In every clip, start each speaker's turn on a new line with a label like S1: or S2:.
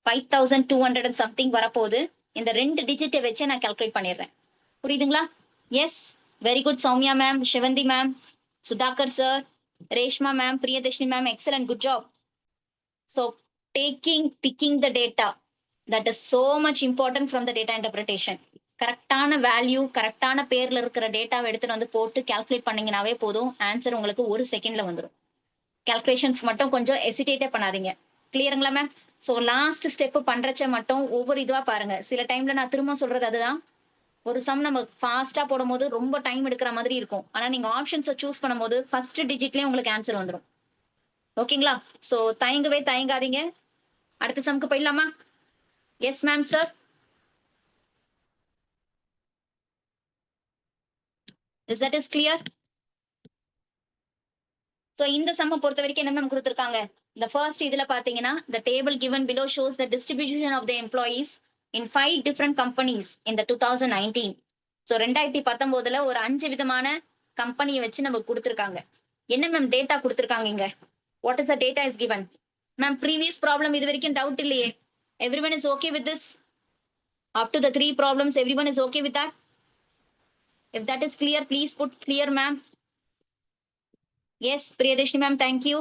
S1: 5200 something வரப்போகுது. இந்த 2 டிஜிட்டை வச்சு நான் கால்குலேட் பண்ணிடுறேன். புரியுதுங்களா? Yes, very good Soumya ma'am, Sivanthi ma'am, Sudhakar sir, Reshma ma'am, Priyadharshini ma'am, excellent, good job. So picking the data, that is so much important from the data interpretation. கரெக்டான value, கரெக்டான பேர்ல இருக்கிற டேட்டாவை எடுத்துட்டு வந்து போட்டு கால்குலேட் பண்ணீங்கன்னாவே போதும், ஆன்சர் உங்களுக்கு 1 செகண்ட்ல வந்துடும். கால்குலேஷன்ஸ் மட்டும் கொஞ்சம் எசிடேட்டே பண்ணாதீங்க. கிளியருங்களா மேம்? ஸோ லாஸ்ட் ஸ்டெப் பண்றச்ச மட்டும் ஒவ்வொரு இதுவா பாருங்க. சில டைம்ல நான் திரும்ப சொல்றது அதுதான், ஒரு சம் நம்ம ஃபாஸ்டா போடும்போது ரொம்ப டைம் எடுக்கிற மாதிரி இருக்கும். ஆனா நீங்க ஆப்ஷன்ஸை சூஸ் பண்ணும்போது ஃபர்ஸ்ட் டிஜிட்லயே உங்களுக்கு ஆன்சர் வந்துடும். ஓகேங்களா? ஸோ தயங்காதீங்க. அடுத்த சம்க்கு போயிடலாமா? Yes ma'am sir. Is that is clear? So இந்த சம்ம பொறுத்த வரைக்கும் என்ன மேம் கொடுத்துருக்காங்க? இந்த ஃபர்ஸ்ட் இதுல பாத்தீங்கன்னா, the table given below shows the distribution of the employees in 5 different companies in the 2019. So 2019ல ஒரு 5 விதமான கம்பெனியை வச்சு நம்ம கொடுத்துருக்காங்க. என்ன மேம் டேட்டா கொடுத்துருக்காங்க இங்க? What is the data is given? Ma'am previous problem இது வரைக்கும் டவுட் இல்லையே? Everyone is okay with this? Up to the 3 problems everyone is okay with that? If that is clear, please put clear, ma'am. Yes, Priyadeshni ma'am, thank you.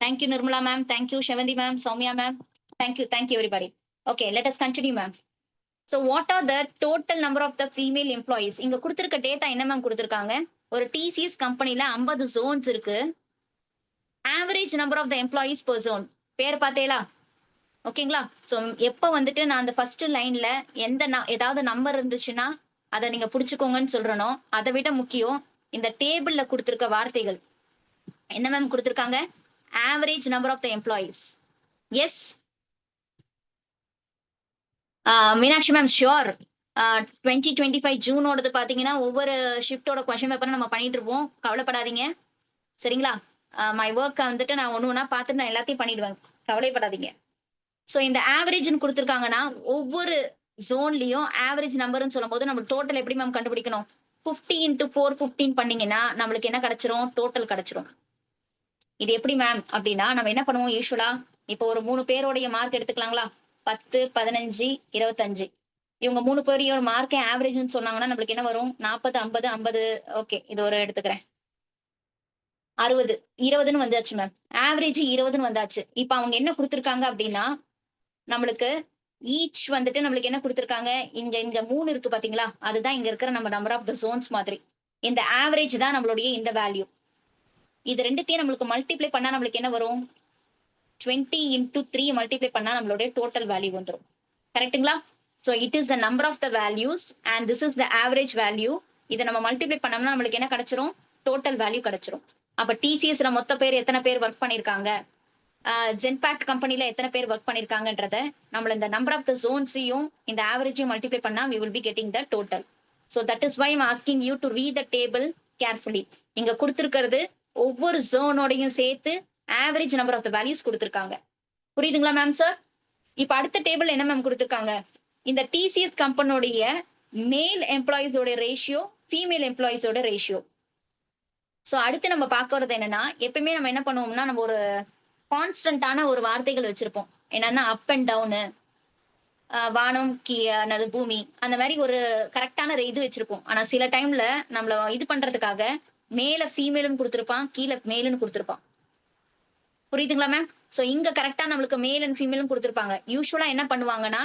S1: Thank you, Nirmala ma'am. Thank you, Shavandi ma'am, Soumya ma'am. Thank you everybody. Okay, let us continue, ma'am. So what are the total number of the female employees? இங்க கொடுத்திருக்க data என்ன ma'am கொடுத்திருக்காங்க? ஒரு TCS கம்பெனில 50 zones இருக்கு. Average number of the employees per zone. பேர் பார்த்தேலா? ஓகேங்களா? So எப்போ வந்துட்டு நான் அந்த ஃபர்ஸ்ட் லைன்ல ஏதாவது நம்பர் இருந்துச்சுன்னா அதை நீங்க புடிச்சுக்கோங்கன்னு சொல்றனோ, அதை விட முக்கியம் இந்த டேபிள்ல கொடுத்திருக்க வார்த்தைகள் என்ன மேம் கொடுத்திருக்காங்க? Average number of the employees. Yes Meenakshi ma'am, sure. 2025 ஜூனோடது பாத்தீங்கன்னா ஒவ்வொரு ஷிஃப்டோட கொஸ்டின் பேப்பர் நம்ம பண்ணிட்டு இருப்போம். கவலைப்படாதீங்க, சரிங்களா? மை ஒர்க் வந்துட்டு நான் ஒண்ணு ஒண்ணா பார்த்துட்டு நான் எல்லாத்தையும் பண்ணிடுவேன், கவலைப்படாதீங்க. ஸோ இந்த ஆவரேஜ்னு கொடுத்துருக்காங்கன்னா ஒவ்வொரு ஜோன்லயும் ஆவரேஜ் நம்பர்னு சொல்லும் போது நம்ம டோட்டல் எப்படி மேம் கண்டுபிடிக்கணும்? 50 into 415 பண்ணீங்கன்னா நம்மளுக்கு என்ன கிடைச்சிரும்? டோட்டல் கிடைச்சிரும். இது எப்படி மேம் அப்படின்னா, நம்ம என்ன பண்ணுவோம் யூஸ்வலா? இப்போ ஒரு 3 பேருடைய மார்க் எடுத்துக்கலாங்களா? 10, 15, 25. இவங்க 3 பேரையோட மார்க் ஆவரேஜ்னு சொன்னாங்கன்னா நம்மளுக்கு என்ன வரும்? 40, 50, 50. ஓகே, இது ஒரு எடுத்துக்கிறேன். 60, 20ன்னு வந்தாச்சு மேம். ஆவரேஜ் 20ன்னு வந்தாச்சு. இப்ப அவங்க என்ன கொடுத்திருக்காங்க அப்படின்னா, நம்மளுக்கு ஈச் வந்துட்டு நம்மளுக்கு என்ன கொடுத்திருக்காங்க? இங்க 3 இருக்கு பாத்தீங்களா? அதுதான் இங்க இருக்கிற நம்ம நம்பர் ஆஃப் த ஜோன்ஸ் மாதிரி. இந்த ஆவரேஜ் தான் நம்மளுடைய இந்த வேல்யூ. இது ரெண்டுத்தையும் நம்மளுக்கு மல்டிப்ளை பண்ணா நம்மளுக்கு என்ன வரும்? 20 into 3 மல்டிப்ளை பண்ணா நம்மளுடைய டோட்டல் வேல்யூ வந்துரும். கரெக்ட்டுங்களா? So it is the number of the values and this is the average value. இதை நம்ம மல்டிப்ளை பண்ணோம்னா நம்மளுக்கு என்ன கிடைச்சிரும்? டோட்டல் வேல்யூ கிடைச்சிரும். அப்ப டிசிஎஸ்ல மொத்த பேர் எத்தனை பேர் ஒர்க் பண்ணிருக்காங்க, ஜென்பாக்ட் கம்பெனில எத்தனை பேர் ஒர்க் பண்ணிருக்காங்கன்றத நம்ம இந்த நம்பர் ஆஃப் த ஜோன்ஸையும் இந்த ஆவரேஜையும் மல்டிப்ளை பண்ணா we will be getting the total. So that is why I'm asking you to read the table carefully. இங்க கொடுத்திருக்கிறது ஒவ்வொரு ஜோனோடையும் சேர்த்து average number of the values கொடுத்திருக்காங்க. புரியுதுங்களா மேம் சார்? இப்ப அடுத்த டேபிள் என்ன மேம் கொடுத்திருக்காங்க? இந்த டிசிஎஸ் கம்பெனியோடைய மேல் எம்ப்ளாயிஸோட ரேஷியோ, ஃபீமேல் எம்ப்ளாயிஸோட ரேஷியோ. ஸோ அடுத்து நம்ம பார்க்கறது என்னன்னா, எப்பவுமே நம்ம என்ன பண்ணுவோம்னா, நம்ம ஒரு கான்ஸ்டன்டான ஒரு வார்த்தைகள் வச்சிருப்போம். என்னன்னா அப் அண்ட் டவுனு, வானம் என்னது பூமி, அந்த மாதிரி ஒரு கரெக்டான இது வச்சிருப்போம். ஆனா சில டைம்ல நம்மள இது பண்றதுக்காக மேல ஃபீமேல்னு கொடுத்திருப்பான், கீழே மேலுன்னு கொடுத்திருப்பான். புரியுதுங்களா மேம்? சோ இங்க கரெக்டா நம்மளுக்கு மேல் அண்ட் ஃபீமேலும் கொடுத்திருப்பாங்க. யூஸ்வலா என்ன பண்ணுவாங்கன்னா,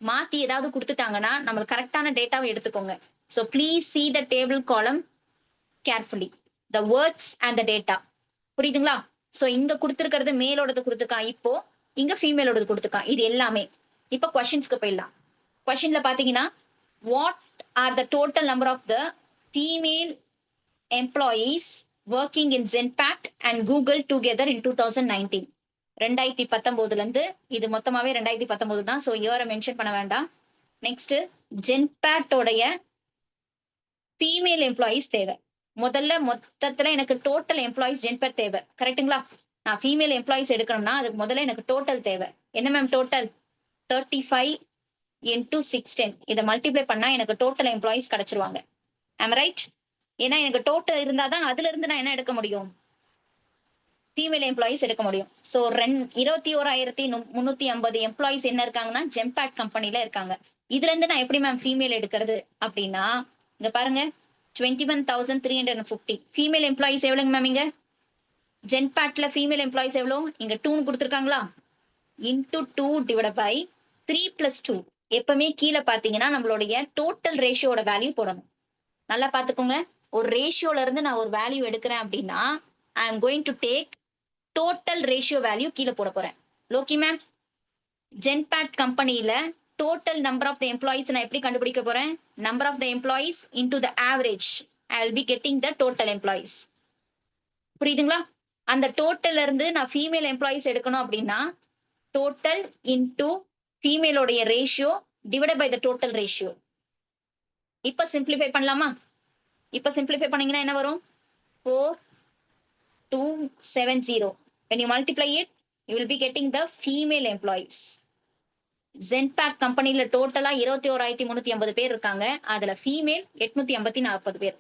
S1: மாத்தி ஏதாவது கொடுத்துட்டாங்கன்னா நம்ம கரெக்டான டேட்டாவை எடுத்துக்கோங்க. So please see the table column carefully, the words and the data. புரியுதுங்களா? சோ இங்க கொடுத்திருக்கிறது மேலோடது கொடுத்திருக்கான், இப்போ இங்க ஃபீமேலோடது கொடுத்திருக்கான். இது எல்லாமே. இப்போ கொஸ்டின்ஸ்க்கு போயிடலாம். கொஸ்டின்ல பாத்தீங்கன்னா, what are the total number of the female employees working in Zenpact and Google together in 2019? 2019ல இருந்து இது மொத்தமாவே 2019 தான். சோ இயரை மென்ஷன் பண்ண வேண்டாம். நெக்ஸ்ட் ஜென்பாக்ட் உடைய ஃபீமேல் எம்ப்ளாயிஸ் தேவை. முதல்ல மொத்தத்துல எனக்கு டோட்டல் எம்ப்ளாயிஸ் ஜென்பாக்ட் தேவை. கரெக்ட்டுங்களா? நான் ஃபீமேல் எம்ப்ளாயிஸ் எடுக்கணும்னா அதுக்கு முதல்ல எனக்கு டோட்டல் தேவை. என்ன மேம் டோட்டல்? 35 into 610. இதை மல்டிப்ளை பண்ணா எனக்கு டோட்டல் எம்ப்ளாயிஸ் கிடைச்சிருவாங்க. ஆம் ரைட்? ஏன்னா எனக்கு டோட்டல் இருந்தாதான் அதுல இருந்து நான் என்ன எடுக்க முடியும்? ஃபீமேல் எம்ப்ளாயிஸ் எடுக்க முடியும். ஸோ 21,350 எம்ப்ளாயிஸ் என்ன இருக்காங்கன்னா ஜெம்பேட் கம்பெனில இருக்காங்க. இதுல இருந்து நான் எப்படி மேம் ஃபீமேல் எடுக்கிறது அப்படின்னா, இங்க பாருங்க 21,350 ஃபீமேல் எம்ப்ளாயிஸ் எவ்வளவுங்க மேம் இங்க? ஜென்பேட்ல ஃபீமேல் எம்ப்ளாயிஸ் எவ்வளோ? இங்க 2 கொடுத்துருக்காங்களா? Into 2 divide by 3 plus 2. எப்பவுமே கீழே பாத்தீங்கன்னா நம்மளுடைய டோட்டல் ரேஷியோட வேல்யூ போடணும். நல்லா பாத்துக்கோங்க. ஒரு ரேஷியோல இருந்து நான் ஒரு வேல்யூ எடுக்கிறேன் அப்படின்னா I am going to take total ratio value கீழே போட போறேன். லோகி மேம், ஜென்பேட் கம்பெனில total number of the employees நான் எப்படி கண்டுபிடிக்க போறேன்? Number of the employees into the average. I will be getting the total employees. புரியுதுங்களா? அந்த டோட்டல்ல இருந்து நான் ஃபீமேல் எம்ப்ளாயிஸ் எடுக்கணும் அப்படின்னா டோட்டல் இன்டூ ஃபீமேலோடைய ratio divide by the total ratio. இப்ப சிம்பிளிஃபை பண்ணலாமா? இப்ப சிம்பிளிஃபை பண்ணீங்கன்னா என்ன வரும்? 4270. when you multiply it you will be getting the female employees. ஜென்பேக் கம்பெனில டோட்டலா 21,350 பேர் இருக்காங்க. அதுல ஃபீமேல் 840 பேர்,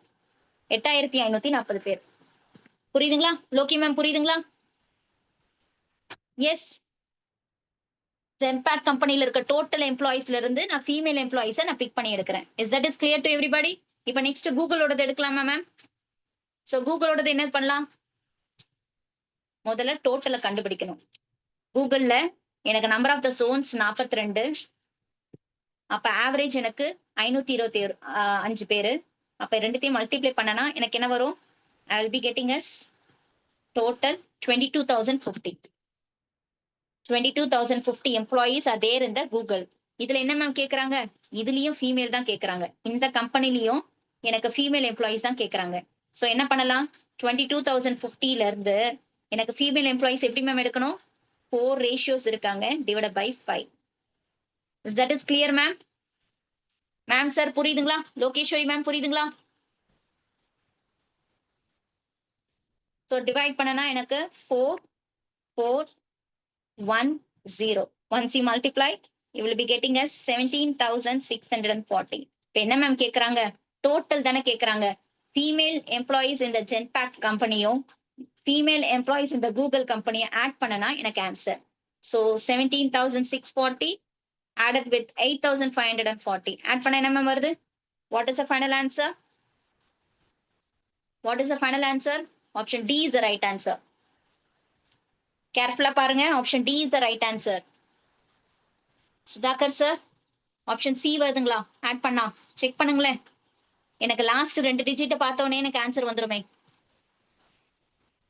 S1: 8,540 பேர். புரியுதுங்களா? லோகி மேம் புரியுதுங்களா? எஸ். ஜென்பேட் கம்பெனில இருக்க டோட்டல் எம்ப்ளாயிஸ்ல இருந்து நான் ஃபீமேல் எம்ப்ளாயிஸை நான் பிக் பண்ணி எடுக்கிறேன். Is that is clear to everybody? இப்போ நெக்ஸ்ட் கூகுளோடது எடுக்கலாமா மேம்? சோ கூகுளோடது என்ன பண்ணலாம்? முதல்ல டோட்டலை கண்டுபிடிக்கணும். கூகுள்ல எனக்கு நம்பர் ஆஃப் த சோன்ஸ் 42, அப்ப ஆவரேஜ் எனக்கு 525 பேரு. அப்ப ரெண்டுத்தையும் மல்டிப்ளை பண்ணனா எனக்கு என்ன வரும்? I will be getting as total 22,050. 22,050 employees are there in the Google. இதுல என்ன மேம் கேக்குறாங்க? இதுலயும் ஃபீமேல் தான் கேக்குறாங்க. இந்த கம்பெனிலயும் எனக்கு ஃபீமேல் எம்ப்ளாயிஸ் தான் கேக்குறாங்க. சோ என்ன பண்ணலாம்? 22,050ல இருந்து எனக்கு ஃபீமேல் எம்ப்ளாயிஸ் எப்படி மேம் எடுக்கணும்? 4 ரேஷியோஸ் இருக்காங்க divide by 5. Is that is clear ma'am? Ma'am sir புரியுதுங்களா? லோகேஸ்வரி மேம் புரியுதுங்களா? சோ டிவைட் பண்ணனா எனக்கு 4 4 1 0. once you multiply you will be getting as 17,640. இப்போ என்ன மேம் கேக்குறாங்க? டோட்டல் தானே கேக்குறாங்க. ஃபீமேல் எம்ப்ளாயிஸ் இந்த ஜென்பேக் கம்பெனியும் ஃபீமேல் எம்ப்ளாயிஸ் இந்த கூகுள் கம்பெனியை ஆட் பண்ணனா எனக்கு answer. So 17,640 added with 8,540 add பண்ண என்ன மேம் வருது? What is the final answer? What is the final answer? Option D is the right answer. கேர்ஃபுல்லா பாருங்க. Option D is the right answer. Sudhakar sir, option C வருதுங்களா? Add பண்ணா check பண்ணுங்களேன். எனக்கு last 2 digit பார்த்தோன்னே எனக்கு ஆன்சர் வந்துருமே.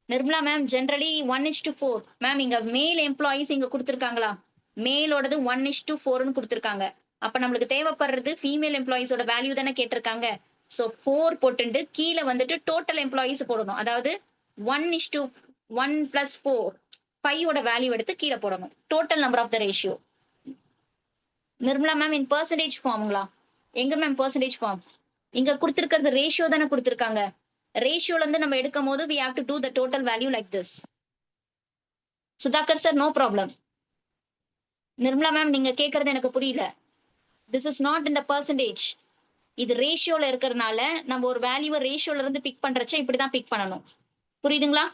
S1: Nirmala ma'am, generally 1:4 ma'am. இங்க மேல் எம்ப்ளாயிஸ் இங்க கொடுத்துருக்காங்களா? மேலோடது 1:4ன்னு கொடுத்துருக்காங்க. அப்ப நம்மளுக்கு தேவைப்படுறது ஃபீமேல் எம்ப்ளாயிஸோட வேல்யூ தானே கேட்டிருக்காங்க. ஸோ 4 போட்டுண்டு கீழே வந்துட்டு டோட்டல் எம்ப்ளாயிஸ் போடணும். அதாவது 1:1 பிளஸ் 4 5ஓட வேல்யூ எடுத்து கீழே போடணும். Total number of the ratio. Nirmala ma'am in percentage ஃபார்முங்களா? எங்க மேம் பெர்சன்டேஜ் ஃபார்ம்? இங்க கொடுத்திருக்கிறது ரேஷியோ தானே கொடுத்திருக்காங்க. ரேஷியோல இருந்து நம்ம எடுக்கும் போது we have to do the total value like this. Sudhakar sir, no problem. Nirmala ma'am நீங்க கேக்குறது எனக்கு புரியல. This is not in the percentage. இது ரேஷியோல இருக்கிறதுனால நம்ம ஒரு வேல்யூவை ரேஷியோல இருந்து பிக் பண்றச்ச இப்படிதான் பிக் பண்ணணும். புரியுதுங்களா?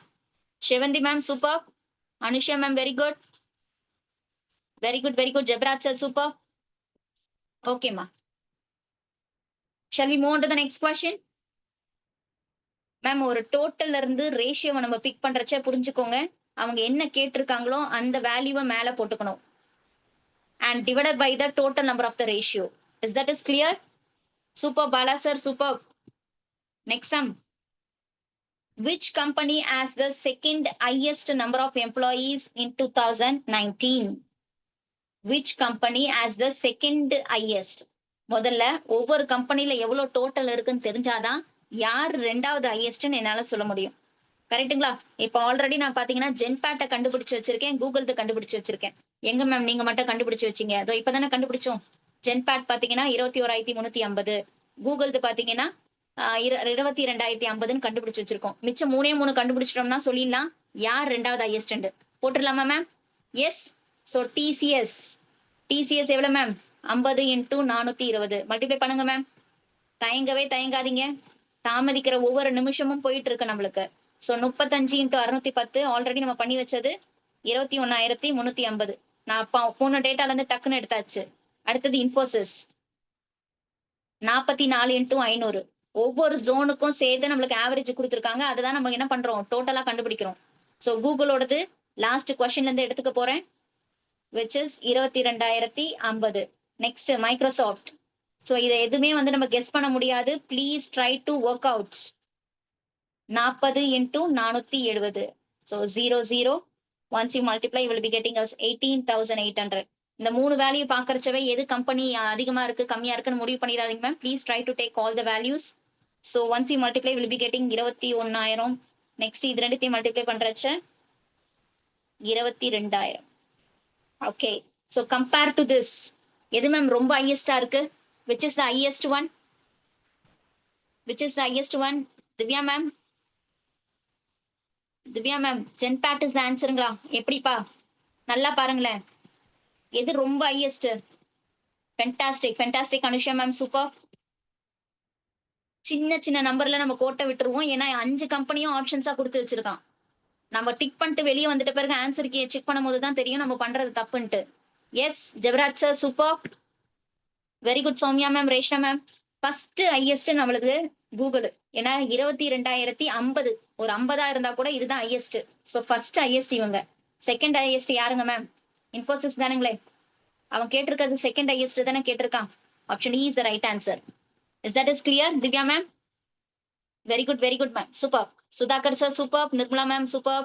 S1: Sevanthi ma'am super. Anusha ma'am very good. Very good very good. Jebaraj sir super. ஓகேமா. Shall we move on to the next question? Ma'am ஒரு டோட்டல்ல இருந்து ரேஷியோவை நம்ம பிக் பண்றச்ச புரிஞ்சுக்கோங்க. அவங்க என்ன கேட்டிருக்காங்களோ அந்த வேல்யூவை மேல போட்டுக்கணும். And divided by the total number of the ratio. Is that is clear? Super Bala sir super. Next sum. Which company has the second highest number of employees in 2019? Which company has the second highest? முதல்ல ஒவ்வொரு கம்பெனில எவ்வளவு total இருக்குன்னு தெரிஞ்சாதான் யார் ரெண்டாவது ஹையஸ்ட்னு என்னால சொல்ல முடியும். கரெக்ட்டுங்களா? இப்ப ஆல்ரெடி நான் பாத்தீங்கன்னா ஜென்பேட்டை கண்டுபிடிச்சு வச்சிருக்கேன், கூகுள்த கண்டுபிடிச்சு வச்சிருக்கேன். எங்க மேம் நீங்க மட்டும் கண்டுபிடிச்சு வச்சீங்க? அதோ இப்பதானே கண்டுபிடிச்சோம். ஜென்பேட் பாத்தீங்கன்னா 21,350, கூகுள்து பாத்தீங்கன்னா 22,050ன்னு கண்டுபிடிச்சு வச்சிருக்கோம். மிச்சம் 3 கண்டுபிடிச்சிட்டோம்னா சொல்லிடலாம் யார் ரெண்டாவது ஹையஸ்ட் போட்டுடலாமா ma'am? Yes. So TCS. TCS எவ்வளவு மேம்? 50 × 420 மல்டிப்ளை பண்ணுங்க மேம். தயங்கவே தயங்காதீங்க. தாமதிக்கிற ஒவ்வொரு நிமிஷமும் போயிட்டு இருக்கு நம்மளுக்கு. ஸோ 35 இன்டூ 610 ஆல்ரெடி நம்ம பண்ணி வச்சது 21,350. நான் போன டேட்டால இருந்து டக்குன்னு எடுத்தாச்சு. அடுத்தது இன்ஃபோசிஸ் 44 இன்டூ 500. ஒவ்வொரு ஜோனுக்கும் சேர்த்து நம்மளுக்கு ஆவரேஜ் கொடுத்துருக்காங்க. அதுதான் நம்ம என்ன பண்றோம், டோட்டலா கண்டுபிடிக்கிறோம். ஸோ கூகுளோடது லாஸ்ட் கொஸ்டின்ல இருந்து எடுத்துக்க போறேன், which is 22,050. Next Microsoft. So இதை எதுவுமே வந்து நம்ம கெஸ் பண்ண முடியாது. Please try to work out. 40 into 470. So 00. once you multiply you will be getting us 18,800. இந்த மூணு வேல்யூ பாக்குறச்சவே எது கம்பெனி அதிகமா இருக்கு கம்மியா இருக்குன்னு முடிவு பண்ணிடாதீங்க ma'am. Please try to take all the values. So once you multiply will be getting 21,000. Next இது ரெண்டுத்தையும் மல்டிப்ளை பண்றச்ச 22,000. Okay, so compare to this எது மேம் ரொம்ப ஹையஸ்டா இருக்கு? Which is the highest one? Which is the highest one? Divya ma'am, Divya ma'am, Genpact is the ஆன்சருங்களா? எப்படிப்பா, நல்லா பாருங்களேன், எது ரொம்ப highest? Fantastic, fantastic Anusha ma'am, super. சின்ன சின்ன நம்பர்ல நம்ம கோட்டை விட்டுருவோம், ஏன்னா 5 கம்பெனியும் ஆப்ஷன்ஸா கொடுத்து வச்சிருக்கான். நம்ம டிக் பண்ணிட்டு வெளியே வந்துட்ட பிறகு ஆன்சருக்கு செக் பண்ணும் போது தான் தெரியும் நம்ம பண்றது தப்புன்ட்டு. Yes Jevaraj sir, super, very good. Soumya ma'am, Reshna ma'am. First highest நம்மளுக்கு கூகுள். ஏன்னா 22,050. ஒரு 50 இருந்தா கூட இதுதான் ஹையஸ்ட். ஸோ ஃபர்ஸ்ட் ஹையஸ்ட் இவங்க. செகண்ட் ஹையஸ்ட் யாருங்க மேம்? இன்ஃபோசிஸ் தானுங்களே. அவன் கேட்டிருக்கிறது செகண்ட் ஹையஸ்ட் தானே கேட்டிருக்கான். Option E is the right answer. Is that is clear Divya ma'am? Very good ma'am, super. Sudhakar sir super, Nirmala ma'am super,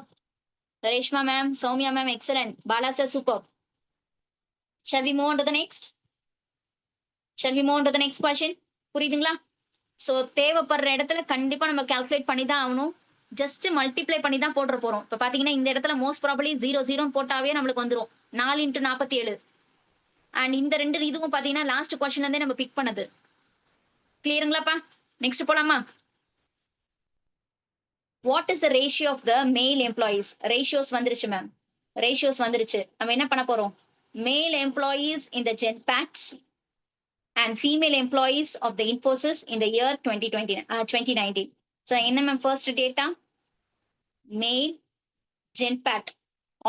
S1: Reshma ma'am, Sowmya ma'am excellent, Bala sir super. Shall we move on to the next? Shall we move on to the next question? புரியுதுங்களா? So தேவைப்படுற இடத்துல கண்டிப்பா நம்ம calculate பண்ணி தான் ஆகணும். Just multiply பண்ணி தான் போட்டுற போறோம். இப்போ பாத்தீங்கன்னா இந்த இடத்துல மோஸ்ட் ப்ராபபிலி 0 போட்டாவே நம்மளுக்கு வந்துடும். 4 இன்டூ 47. அண்ட் இந்த ரெண்டு இதுவும் பாத்தீங்கன்னா லாஸ்ட் கொஸ்டின்ல இருந்தே நம்ம பிக் பண்ணது. கிளியருங்களாப்பா? நெக்ஸ்ட் போலாமா? What is the ratio of the male employees? Ratios வந்துருச்சு மேம், ரேஷியோஸ் வந்துருச்சு. நம்ம என்ன பண்ண போறோம்? Male employees in the Genpact and female employees of the Infosys in the year 2019. So என்ன மேம் ஃபர்ஸ்ட் டேட்டா? மேல் ஜென்பேட்.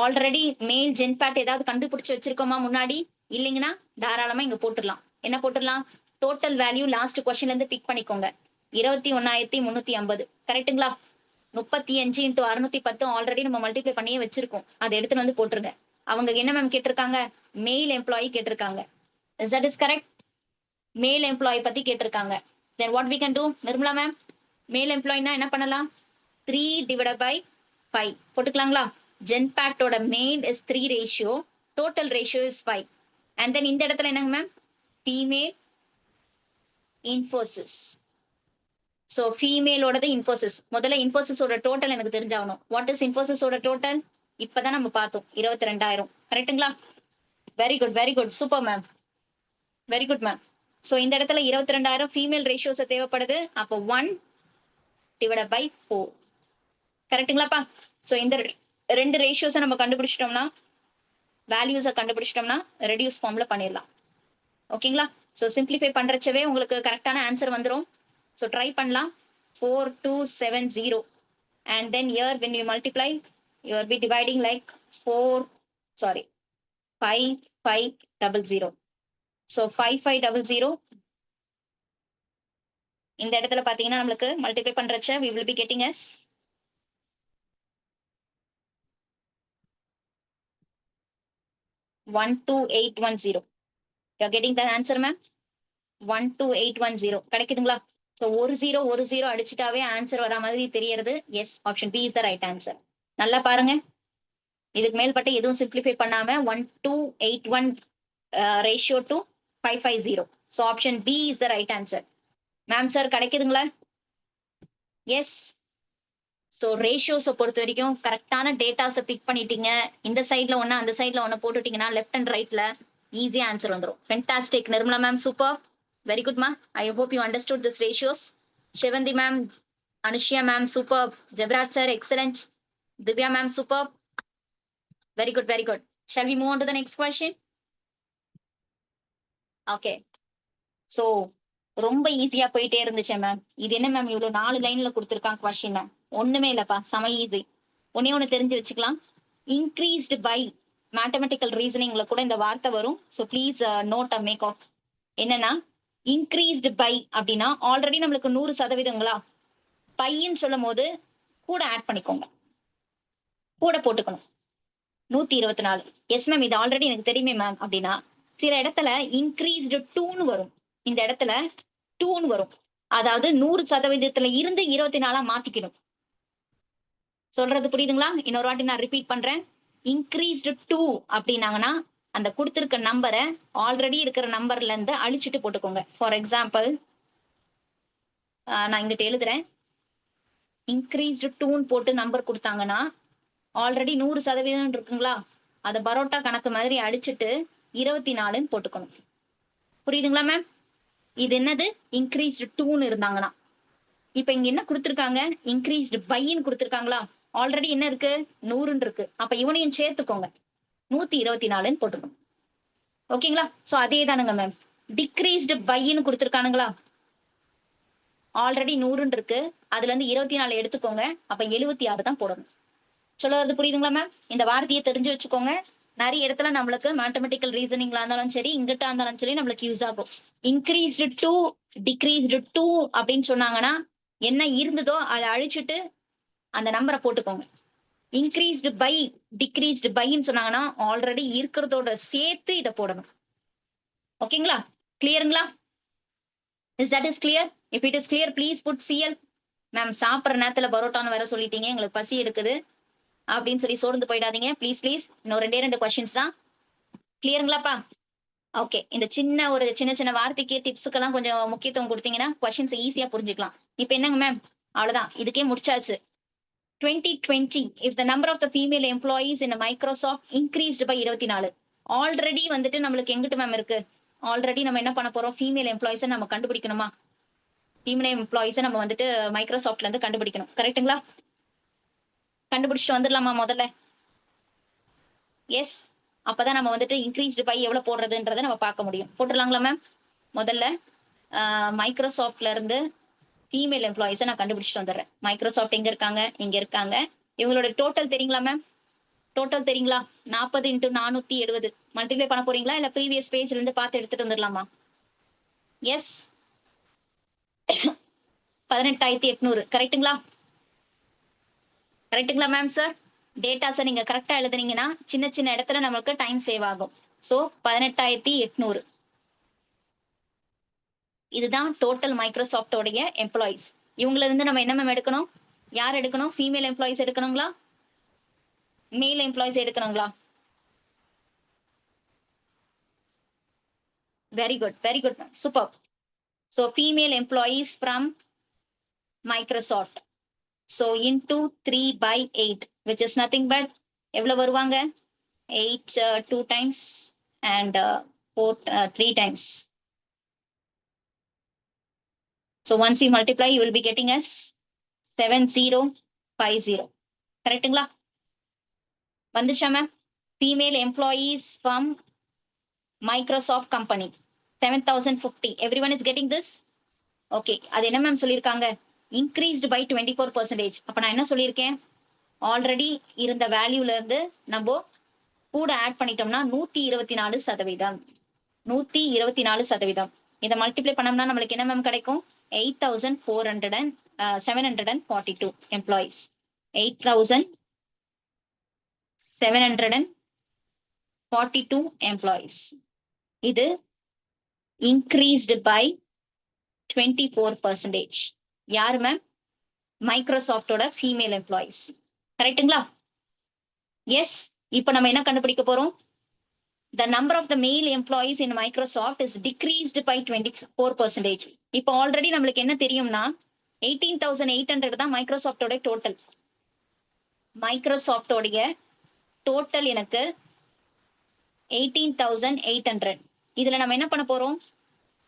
S1: ஆல்ரெடி மேல் ஜென்பேட் ஏதாவது கண்டுபிடிச்சு வச்சிருக்கோமா முன்னாடி? இல்லைங்கன்னா தாராளமா இங்க போட்டுடலாம். என்ன போட்டுடலாம்? டோட்டல் வேல்யூ லாஸ்ட் கொஸ்டின்ல இருந்து பிக் பண்ணிக்கோங்க. 21,350. கரெக்டுங்களா? 35 இன்டூ 610 ஆல்ரெடி நம்ம மல்டிப்ளை பண்ணியே வச்சிருக்கோம். அதை எடுத்துட்டு வந்து போட்டுருங்க. அவங்க என்ன மேம் கேட்டிருக்காங்க? மேல் எம்ப்ளாயி கேட்டிருக்காங்க. Is that is correct? Male employee பத்தி கேட்டிருக்காங்க. Then what we can do Nirmala ma'am? Male எம்ப்ளாயினா என்ன பண்ணலாம்? 3 டிவைட் பை 5 போட்டுக்கலாங்களா? ஜென்பேட்டோட male is 3 ratio, total ratio is 5. And then இந்த இடத்துல என்னங்க மேம்? Female Infosys. ஸோ ஃபீமேலோடது இன்ஃபோசிஸ். முதல்ல இன்ஃபோசிஸோட டோட்டல் எனக்கு தெரிஞ்சாகணும். வாட் இஸ் இன்ஃபோசிஸோட டோட்டல்? இப்பதான் நம்ம பார்த்தோம், 22,000. கரெக்டுங்களா? Very good, super ma'am, very good ma'am. So இந்த இடத்துல 22,000 ஃபீமேல் ரேஷியோஸ் தேவைப்படுது. அப்போ 1 டிவைட் பை 4. கரெக்டுங்களாப்பா? ஸோ இந்த ரெண்டு ரேஷியோஸை நம்ம கண்டுபிடிச்சிட்டோம்னா, வேல்யூஸை கண்டுபிடிச்சிட்டோம்னா ரெடியூஸ் ஃபார்ம்ல பண்ணிடலாம். ஓகேங்களா? ஸோ சிம்பிளிஃபை பண்றச்சவே உங்களுக்கு கரெக்டான ஆன்சர் வந்துடும். ஸோ ட்ரை பண்ணலாம். 4270. And then here when you multiply, you will be dividing like 5500. So 5500 இந்த இடத்துல பாத்தீங்கன்னா நம்மளுக்கு multiply பண்றச்ச we will be getting as 12810. You are getting the answer ma'am? 12810 கிடைக்குதுங்களா? ஸோ ஒரு ஜீரோ அடிச்சுட்டாவே ஆன்சர் வர மாதிரி தெரியறது. Yes, option B is the right answer. நல்லா பாருங்க, இதுக்கு மேல்பட்டு எதுவும் சிம்பிளிஃபை பண்ணாம 1281 ratio to 550. So option B is the right answer. Ma'am sir கிடைக்குதுங்களா? எஸ். ஸோ ரேஷியோஸை பொறுத்த வரைக்கும் கரெக்டான டேட்டாஸை பிக் பண்ணிட்டீங்க. இந்த சைட்ல ஒன்று அந்த சைட்ல ஒன்று போட்டுட்டீங்கன்னா லெஃப்ட் அண்ட் ரைட்ல ஈஸியா ஆன்சர் வந்துடும். Fantastic Nirmala ma'am, super, very good மா. I hope you understood this ratios. Sivanthi ma'am, Anushya ma'am super, Jebaraj sir excellent, Divya ma'am super, very good. Shall we move on to the next question? Okay, so ரொம்ப ஈஸியா போயிட்டே இருந்துச்சு ma'am. இது என்ன ma'am இவ்வளவு 4 லைன்ல கொடுத்துருக்கான் கொஸ்டின்? ஒண்ணுமே இல்லப்பா, செம ஈஸி. ஒண்ணே ஒண்ணு தெரிஞ்சு வச்சுக்கலாம். இன்க்ரீஸ்டு பை மேத்தமெட்டிக்கல் ரீசனிங்ல கூட இந்த வார்த்தை வரும். So please note a make off. என்னன்னா இன்க்ரீஸ்டு பை அப்படின்னா ஆல்ரெடி நம்மளுக்கு 100%ங்களா, பைன்னு சொல்லும் போது கூட ஆட் பண்ணிக்கோங்க, கூட போட்டுக்கணும். 124. எஸ் மேம், இது ஆல்ரெடி எனக்கு தெரியுமே மேம் அப்படின்னா சில இடத்துல இன்க்ரீஸ்டு டூன்னு வரும். இந்த இடத்துல டூன்னு வரும். அதாவது 100%த்துல இருந்து 24 மாத்திக்கணும். சொல்றது புரியுதுங்களா? இன்னொரு வாட்டி நான் ரிப்பீட் பண்றேன். இன்க்ரீஸ்டு டூ அப்படின்னாங்கன்னா அந்த கொடுத்திருக்க நம்பரை ஆல்ரெடி இருக்கிற நம்பர்ல இருந்து அழிச்சிட்டு போட்டுக்கோங்க. ஃபார் எக்ஸாம்பிள் நான் இங்கிட்ட எழுதுறேன். இன்க்ரீஸ்டு டூன்னு போட்டு நம்பர் கொடுத்தாங்கன்னா ஆல்ரெடி 100% இருக்குங்களா, அதை பரோட்டா கணக்கு மாதிரி அடிச்சுட்டு 24ன்னு போட்டுக்கணும். புரியுதுங்களா மேம்? இது என்னது? இன்க்ரீஸ்டு டூன்னு இருந்தாங்கன்னா. இப்ப இங்க என்ன கொடுத்திருக்காங்க? இன்க்ரீஸ்டு பைன்னு கொடுத்திருக்காங்களா, ஆல்ரெடி என்ன இருக்கு? 100ன்னு இருக்கு. அப்ப இவனையும் சேர்த்துக்கோங்க, 124ன்னு போட்டுக்கணும். ஓகேங்களா? சோ அதே தானுங்க மேம். டிக்ரீஸ்டு பைன்னு கொடுத்திருக்கானுங்களா, ஆல்ரெடி 100ன்னு இருக்கு. அதுல இருந்து 24 எடுத்துக்கோங்க. அப்ப 76 தான் போடணும். சொல்லுவது புரியுதுங்களா மேம்? இந்த வார்த்தையை தெரிஞ்சு வச்சுக்கோங்க. நிறைய இடத்துல நம்மளுக்கு மேத்தமெட்டிக்கல் ரீசனிங்ல இருந்தாலும் சரி, இங்கிட்ட இருந்தாலும் சரி, நம்மளுக்கு யூஸ் ஆகும். இன்க்ரீஸ்டு டூ, டிக்ரீஸ்டு டூ அப்படின்னு சொன்னாங்கன்னா என்ன இருந்ததோ அதை அழிச்சிட்டு அந்த நம்பரை போட்டுக்கோங்க. இன்க்ரீஸ்டு பை, டிக்ரீஸ்டு பைன்னு சொன்னாங்கன்னா ஆல்ரெடி இருக்கிறதோட சேர்த்து இதை போடணும். ஓகேங்களா? கிளியருங்களா? Is that is clear? If it is clear please put CL. Ma'am சாப்பிட்ற நேரத்துல பரோட்டான்னு வேற சொல்லிட்டீங்க, எங்களுக்கு பசி எடுக்குது அப்படின்னு சொல்லி சோர்ந்து போயிடாதீங்க ப்ளீஸ் ப்ளீஸ். இன்னும் 2 கொஸ்டின்ஸ் தான். கிளியருங்களாப்பா? ஓகே. இந்த சின்ன சின்ன வார்த்தைக்கு டிப்ஸுக்கெல்லாம் கொஞ்சம் முக்கியத்துவம் கொடுத்தீங்கன்னா கொஸ்டின்ஸ் ஈஸியா புரிஞ்சுக்கலாம். இப்போ என்னங்க மேம், அவ்வளவுதான், இதுக்கே முடிச்சாச்சு. 2020 if the number of the female employees in Microsoft increased by 24. Already வந்துட்டு நம்மளுக்கு எங்கிட்ட மேம் இருக்கு? ஆல்ரெடி நம்ம என்ன பண்ண போறோம்? ஃபீமேல் எம்ப்ளாயிஸை நம்ம கண்டுபிடிக்கணுமா? ஃபீமேல் எம்ப்ளாயிஸை நம்ம வந்துட்டு மைக்ரோசாஃப்ட்ல இருந்து கண்டுபிடிக்கணும். கரெக்ட்டுங்களா? கண்டுபிடிச்சிட்டு வந்துடலாமா முதல்ல? எஸ். அப்பதான் நம்ம வந்துட்டு இன்க்ரீஸ்டு பை எவ்வளவு போடுறதுன்றதை நம்ம பார்க்க முடியும். போட்டுடலாங்களா மேம்? முதல்ல மைக்ரோசாஃப்ட்ல இருந்து ஃபீமேல் எம்ப்ளாயிஸை நான் கண்டுபிடிச்சிட்டு வந்துடுறேன். மைக்ரோசாஃப்ட் எங்க இருக்காங்க? இங்க இருக்காங்க. இவங்களோட டோட்டல் தெரியுங்களா மேம்? டோட்டல் தெரியுங்களா? 40 × 470 மல்டிப்ளை பண்ண போறீங்களா, இல்ல ப்ரீவியஸ் பேஜ்ல இருந்து பார்த்து எடுத்துட்டு வந்துடலாமா? எஸ். 18,800. கரெக்ட்டுங்களா? கரெக்ட்டுங்களா மேம் சார்? டேட்டாஸை நீங்க கரெக்டா எழுதுனீங்கன்னா சின்ன சின்ன இடத்துல நமக்கு டைம் சேவ் ஆகும். சோ 18,800 இதுதான் டோட்டல் மைக்ரோசாஃப்டோடைய எம்ப்ளாயிஸ். இவங்கள இருந்து நம்ம என்ன மேம் எடுக்கணும்? யார் எடுக்கணும்? ஃபீமேல் எம்ப்ளாயிஸ் எடுக்கணுங்களா, மேல் எம்ப்ளாயிஸ் எடுக்கணுங்களா? Very good, very good ma'am, super. So female employees from Microsoft. So into 3/8, which is nothing but எவ்வளவு வருவாங்க? 8 2 times and 4 3 times. So once you multiply, you will be getting as 7050. கரெக்ட்டுங்களா? வந்துச்சா ma'am? Female employees from Microsoft company 7050. Everyone is getting this? Okay. அது என்ன ma'am சொல்லியிருக்காங்க? Increased by 24%. அப்ப நான் என்ன சொல்லியிருக்கேன்? ஆல்ரெடி இருந்த வேல்யூல இருந்து நம்ம கூட ஆட் பண்ணிட்டோம்னா 124%. 124%. இதை மல்டிப்ளை பண்ணோம்னா நம்மளுக்கு என்ன மேம் கிடைக்கும்? 8,742 எம்ப்ளாயிஸ். 8,742 எம்ப்ளாயிஸ். இது இன்க்ரீஸ்டு பை 24%. யாரு மேம்? மைக்ரோசாஃப்டோட ஃபீமேல் எம்ப்ளாயிஸ். கரெக்ட்டுங்களா? எஸ். இப்போ நம்ம என்ன கண்டுபிடிக்க போறோம்? The number of the male employees in Microsoft is decreased by 24%. இப்போ ஆல்ரெடி நம்மளுக்கு என்ன தெரியும்னா 18,800 தான் மைக்ரோசாஃப்டோட டோட்டல். மைக்ரோசாஃப்டோடைய டோட்டல் எனக்கு 18,800. இதுல நம்ம என்ன பண்ண போறோம்?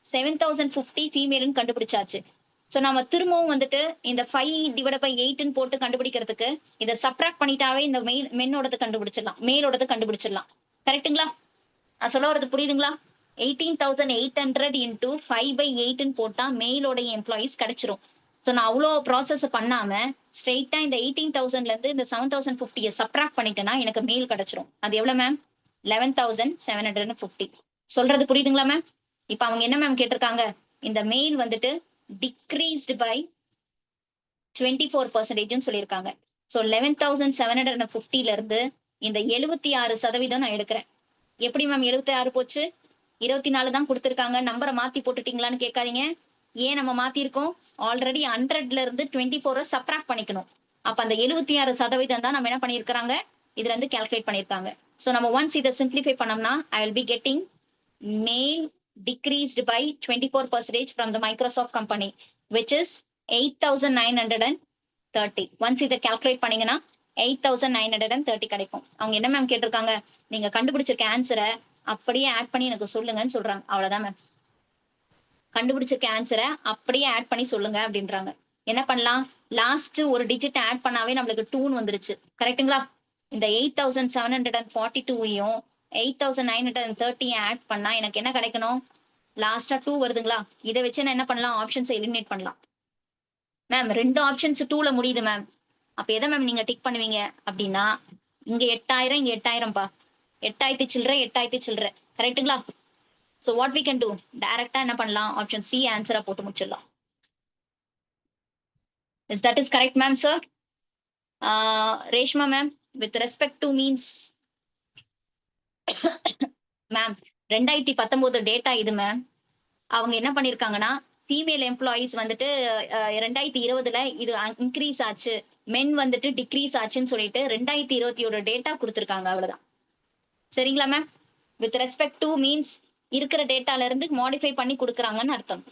S1: 7,050 ஃபீமேல்னு கண்டுபிடிச்சாச்சு. ஸோ நம்ம திரும்பவும் வந்துட்டு இந்த 5/8 போட்டு கண்டுபிடிக்கிறதுக்கு இதை சப்ராக்ட் பண்ணிட்டாவே இந்த மென்னோடது கண்டுபிடிச்சிடலாம், மேலோடது கண்டுபிடிச்சிடலாம். கரெக்ட்டுங்களா? நான் சொல்ல வரது புரியுதுங்களா? 18,800 into 5/8 போட்டா மெயிலோடைய எம்ப்ளாயிஸ் கிடைச்சிரும். ஸோ நான் அவ்வளோ ப்ராசஸ் பண்ணாம ஸ்ட்ரெயிட்டா இந்த 18,000ல இருந்து இந்த 7,050 சப்ட்ராக்ட் பண்ணிட்டேன்னா எனக்கு மெயில் கிடைச்சிரும். அது எவ்வளவு மேம்? 11,750. சொல்றது புரியுதுங்களா மேம்? இப்ப அவங்க என்ன மேம் கேட்டிருக்காங்க? இந்த மெயில் வந்துட்டு டிக்ரீஸ்டு பை 24% சொல்லியிருக்காங்க. ஸோ 11,750ல இருந்து இந்த 76% நான் எடுக்கிறேன். எப்படி மேம் 76 போச்சு? 24 தான் கொடுத்திருக்காங்க. நம்பரை மாத்தி போட்டுட்டீங்களான்னு கேட்காதீங்க. ஏன் நம்ம மாத்திருக்கோம்? ஆல்ரெடி 100ல இருந்து 24 சப்ட்ராக்ட் பண்ணிக்கணும். அப்ப அந்த 76% தான் நம்ம என்ன பண்ணியிருக்கிறாங்க? இதுல இருந்து கால்குலேட் பண்ணியிருக்காங்க. ஸோ நம்ம ஒன்ஸ் இதை சிம்பிளிஃபை பண்ணோம்னா ஐ will be getting mail decreased by 24% from the Microsoft company, which is 8,930. Once இதை calculate பண்ணீங்கன்னா 8,930 கிடைக்கும். அவங்க என்ன மேம் கேட்டிருக்காங்க? நீங்க கண்டுபிடிச்சிருக்க ஆன்சரை அப்படியே ஆட் பண்ணி எனக்கு சொல்லுங்கன்னு சொல்றாங்க. அவ்வளவுதான் மேம். கண்டுபிடிச்சிருக்க ஆன்சரை அப்படியே ஆட் பண்ணி சொல்லுங்க அப்படின்றாங்க. என்ன பண்ணலாம்? லாஸ்ட் ஒரு டிஜிட் ஆட் பண்ணாவே நம்மளுக்கு 2 வந்துருச்சு. கரெக்ட்டுங்களா? இந்த 8,742யும் 8,930 ஆட் பண்ணா எனக்கு என்ன கிடைக்கணும்? லாஸ்டா 2 வருதுங்களா? இதை வச்சு நான் என்ன பண்ணலாம்? ஆப்ஷன்ஸை எலிமினேட் பண்ணலாம். மேம் 2 ஆப்ஷன்ஸ் 2ல முடியுது மேம். அப்ப எதை மேம் நீங்க டிக் பண்ணுவீங்க அப்படின்னா, இங்க 8,000 இங்க 8,000பா. 8,000 சில்லற 8,000 சில்லற. கரெக்ட்டுங்களா? So what we can do? டைரக்டா என்ன பண்ணலாம்? ஆப்ஷன் சி ஆன்சரா போட்டு முடிச்சிடலாம். Is that is correct, ma'am, sir? Reshma, ma'am, with respect to means, ma'am, 2019 data இது மேம். அவங்க என்ன பண்ணிருக்காங்கன்னா, ஃபீமேல் எம்ப்ளாயீஸ் வந்துட்டு 2020ல இது இன்க்ரீஸ் ஆச்சு, மென் வந்துட்டு டிக்ரீஸ் ஆச்சுன்னு சொல்லிட்டு 2020 டேட்டா கொடுத்துருக்காங்க. அவ்வளவுதான். சரிங்களா ma'am? With respect to means இருக்கிற டேட்டால இருந்து மாடிஃபை பண்ணி கொடுக்குறாங்கன்னு அர்த்தம்.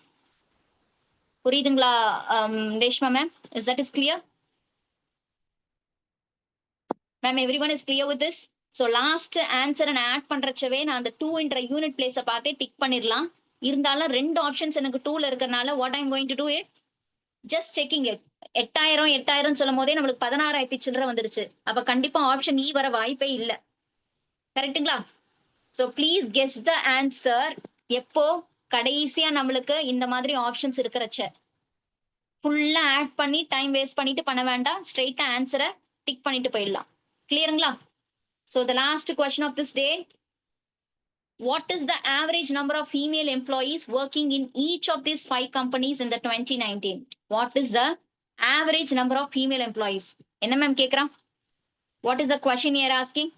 S1: புரியுதுங்களா Reshma ma'am? Is that is clear? Ma'am everyone is clear with this? So last ஆன்சரை நான் ஆட் பண்றச்சவே நான் அந்த 2ன்ற யூனிட் பிளேஸை பார்த்தே டிக் பண்ணிடலாம். இருந்தாலும் 2 ஆப்ஷன்ஸ் எனக்கு 2ல இருக்கறனால what I'm going to do it, just checking it. 8,000 சொல்லும் போதே நம்மளுக்கு 16,000 சில்லற வந்துருச்சு. அப்ப கண்டிப்பா ஆப்ஷன் இ வர வாய்ப்பே இல்ல. கரெக்ட்டுங்களா? So please guess the answer. எப்போ கடைசியா நம்மளுக்கு இந்த மாதிரி ஆப்ஷன்ஸ் இருக்கிறச்ச ஃபுல்லா ஆட் பண்ணி டைம் வேஸ்ட் பண்ணிட்டு பண்ண வேண்டாம். ஸ்ட்ரெயிட்டா ஆன்சரை டிக் பண்ணிட்டு போயிடலாம். கிளியருங்களா? So the last question of this day, what is the average number of female employees working in each of these 5 companies in the 2019? What is the average number of female employees? என்ன ma'am கேக்குறான்? What is the question you're asking?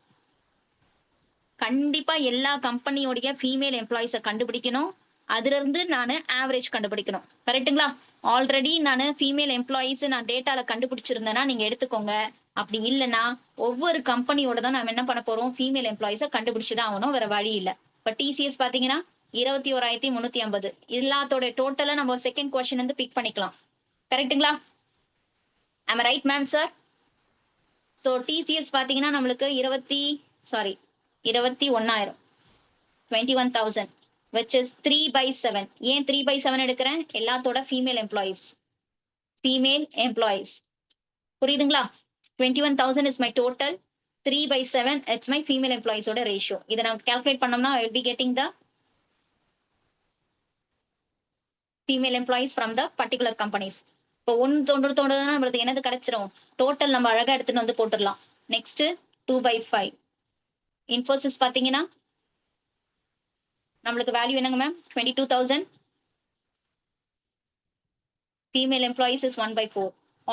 S1: கண்டிப்பா எல்லா கம்பெனியோடைய female எம்ப்ளாயிஸை கண்டுபிடிக்கணும். அதுல இருந்து நான் average கண்டுபிடிக்கணும். கரெக்ட்டுங்களா? ஆல்ரெடி நான் ஃபீமேல் எம்ப்ளாயிஸ் நான் டேட்டால கண்டுபிடிச்சிருந்தேன்னா நீங்க எடுத்துக்கோங்க. அப்படி இல்லைன்னா ஒவ்வொரு கம்பெனியோட தான் நம்ம என்ன பண்ண போறோம்? ஃபீமேல் எம்ப்ளாயிஸை கண்டுபிடிச்சுதான் ஆகணும். வேற வழி இல்லை. இப்ப டிசிஎஸ் பாத்தீங்கன்னா 21,350. எல்லாத்தோட டோட்டலா நம்ம செகண்ட் கொஸ்டின் வந்து பிக் பண்ணிக்கலாம். கரெக்ட்டுங்களா? ஆம் right ma'am sir? So TCS பாத்தீங்கன்னா நம்மளுக்கு 21,000 21,000 which is 3/7. ஏன் 3/7 எடுக்கிறேன்? எல்லாத்தோட ஃபீமேல் எம்ப்ளாயிஸ். புரியுதுங்களா? 21,000 is my total. 3/7 it's my female employees ஓட ரேஷியோ. இதை நான் கால்குலேட் பண்ணோம்னா I will be getting the female employees from the particular companies. இப்போ ஒன்று தோன்றதுன்னா நம்மளுக்கு என்னது கிடைச்சிரும்? டோட்டல் நம்ம அழகா எடுத்துட்டு வந்து போட்டுடலாம். நெக்ஸ்ட் 2/5. இன்ஃபோசிஸ் பாத்தீங்கன்னா நம்மளுக்கு வேல்யூ என்னங்க ma'am? 22,000. Female employees is 1/4.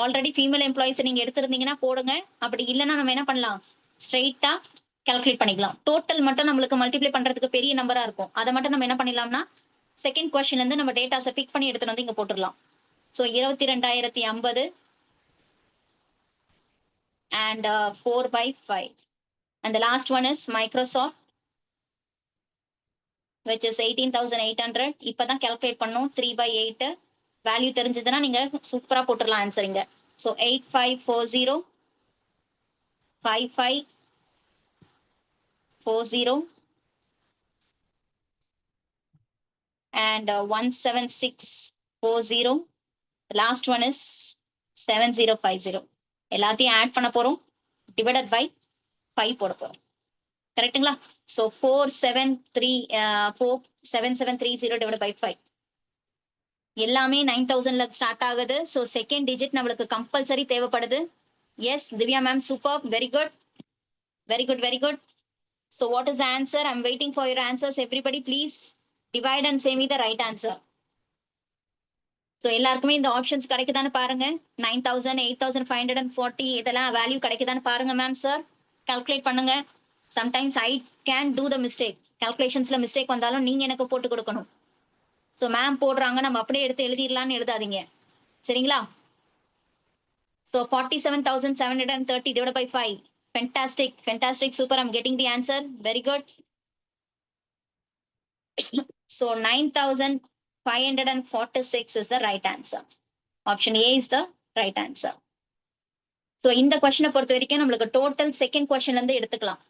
S1: Already female employees நீங்க எடுத்திருந்தீங்கன்னா போடுங்க. அப்படி இல்லைன்னா நம்ம என்ன பண்ணலாம்? ஸ்ட்ரெயிட்டா கால்குலேட் பண்ணிக்கலாம். டோட்டல் மட்டும் நம்மளுக்கு மல்டிப்ளை பண்றதுக்கு பெரிய நம்பரா இருக்கும். அதை மட்டும் நம்ம என்ன பண்ணிடலாம்னா செகண்ட் கொஸ்டின்ல இருந்து நம்ம டேட்டாஸை பிக் பண்ணி எடுத்துட்டு வந்து இங்க போட்டுடலாம். So 22,050 and 4/5. And the last one is Microsoft, which is 18,800. இப்பதான் கால்குலேட் பண்ணோம். 3/8 வேல்யூ தெரிஞ்சதுன்னா நீங்க சூப்பரா போட்டுடலாம் ஆன்சர் இங்க. So 8,540 5,540 and 17640. Last one is 7050. எல்லாத்தையும் ஆட் பண்ண போறோம். டிவைடட் பை 5 போட போறோம். கரெக்ட்டுங்களா? So 4,730 divided by 5. எல்லாமே 9000ல ஸ்டார்ட் ஆகுது. ஸோ செகண்ட் டிஜிட் நம்மளுக்கு கம்பல்சரி தேவைப்படுது. Yes Divya ma'am super, very good, very good, very good. So what is the answer? I'm waiting for your answers everybody please divide and save me the right answer. So எல்லாருக்குமே இந்த options கிடைக்குதான்னு பாருங்க. 9000, 8540 இதெல்லாம் value கிடைக்குதான்னு பாருங்க ma'am sir. Calculate பண்ணுங்க. Sometimes I can do the mistake. கால்குலேஷன்ஸ்ல mistake வந்தாலும் நீங்க எனக்கு போட்டு கொடுக்கணும். ஸோ மேம் போடுறாங்க நம்ம அப்படியே எடுத்து எழுதிடலாம்னு எழுதாதீங்க, சரிங்களா? So 47,730 divided by 5. Fantastic, fantastic, super. I'm getting the answer. Very good. So 9,546 is the right answer. Option A is the right answer. So இந்த கொஸ்டினை பொறுத்த வரைக்கும் நம்மளுக்கு டோட்டல் செகண்ட் கொஸ்டின்ல இருந்து எடுத்துக்கலாம்.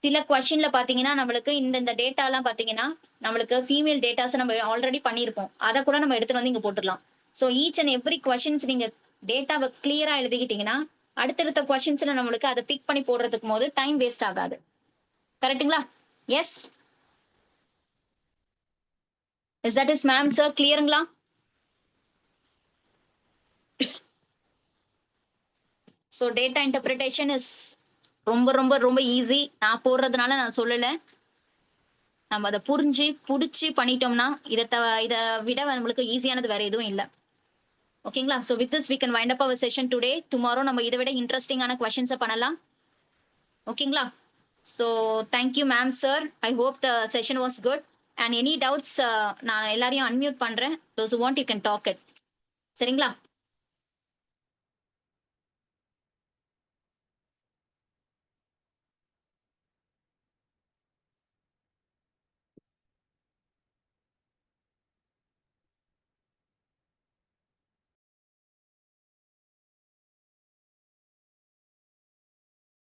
S1: சில கொஸ்டின்ல பாத்தீங்கன்னா நம்மளுக்கு இந்த டேட்டாலாம் பாத்தீங்கன்னா நம்மளுக்கு ஃபீமேல் டேட்டாஸ் நம்ம ஆல்ரெடி பண்ணியிருப்போம். அதை கூட நம்ம எடுத்துட்டு வந்து இங்க போட்டுடலாம். So each and every questions நீங்க டேட்டாவை கிளியரா எழுதிக்கிட்டீங்கன்னா அடுத்தடுத்த கொஸ்டின்ஸ்ல நம்மளுக்கு அதை பிக் பண்ணி போடுறதுக்கு போது டைம் வேஸ்ட் ஆகாது. கரெக்ட்டுங்களா? Yes is that is ma'am sir, கிளியருங்களா? ஸோ டேட்டா இன்டர்பிரிட்டேஷன் இஸ் ரொம்ப ரொம்ப ரொம்ப ஈஸி. நான் போடுறதுனால நான் சொல்லலை. நம்ம அதை புரிஞ்சு புடிச்சு பண்ணிட்டோம்னா இதை விட நம்மளுக்கு ஈஸியானது வேற எதுவும் இல்லை. ஓகேங்களா? So with this we can wind up our session today. Tomorrow நம்ம இதை விட இன்ட்ரெஸ்டிங்கான கொஸ்டின்ஸை பண்ணலாம். ஓகேங்களா? So thank you ma'am sir. I hope the session was good. And any doubts நான் எல்லாரையும் அன்மியூட் பண்றேன். Those who want you can talk it. சரிங்களா?